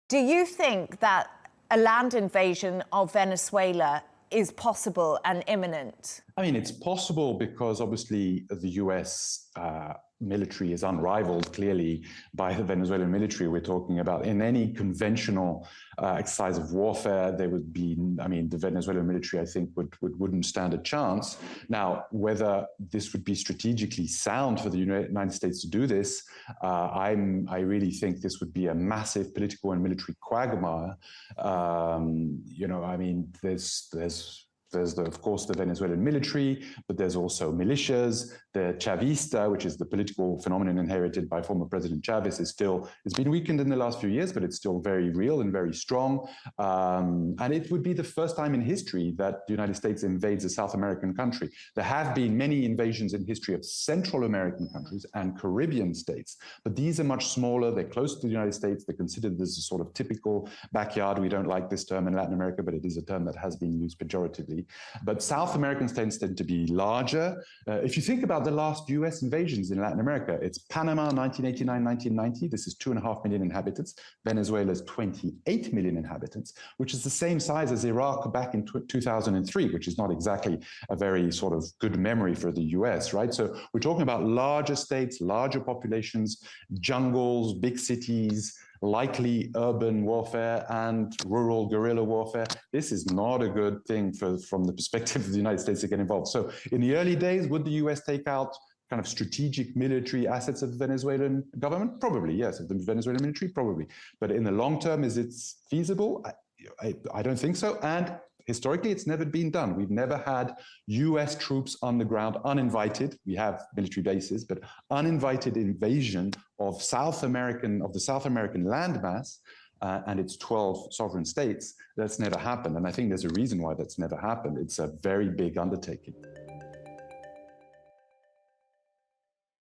Do you think that a land invasion of Venezuela is possible and imminent? I mean, it's possible because obviously the US military is unrivaled, clearly, by the Venezuelan military. We're talking about in any conventional exercise of warfare, there would be, I mean, the Venezuelan military, I think, wouldn't stand a chance. Now, whether this would be strategically sound for the United States to do this, I really think this would be a massive political and military quagmire. I mean, there's of course, the Venezuelan military, but there's also militias. The Chavista, which is the political phenomenon inherited by former President Chavez, it's been weakened in the last few years, but it's still very real and very strong. And it would be the first time in history that the United States invades a South American country. There have been many invasions in history of Central American countries and Caribbean states, but these are much smaller. They're close to the United States. They're considered as a sort of typical backyard. We don't like this term in Latin America, but it is a term that has been used pejoratively. But South American states tend to be larger. If you think about the last US invasions in Latin America, it's Panama, 1989, 1990. This is 2.5 million inhabitants. Venezuela's 28 million inhabitants, which is the same size as Iraq back in 2003, which is not exactly a very sort of good memory for the US, right? So we're talking about larger states, larger populations, jungles, big cities, likely urban warfare and rural guerrilla warfare. This is not a good thing from the perspective of the United States to get involved. So in the early days, would the US take out kind of strategic military assets of the Venezuelan government? Probably, yes. Of the Venezuelan military? Probably. But in the long term, is it feasible? I don't think so. And historically, it's never been done. We've never had US troops on the ground, uninvited. We have military bases, but uninvited invasion of the South American landmass and its 12 sovereign states. That's never happened. And I think there's a reason why that's never happened. It's a very big undertaking.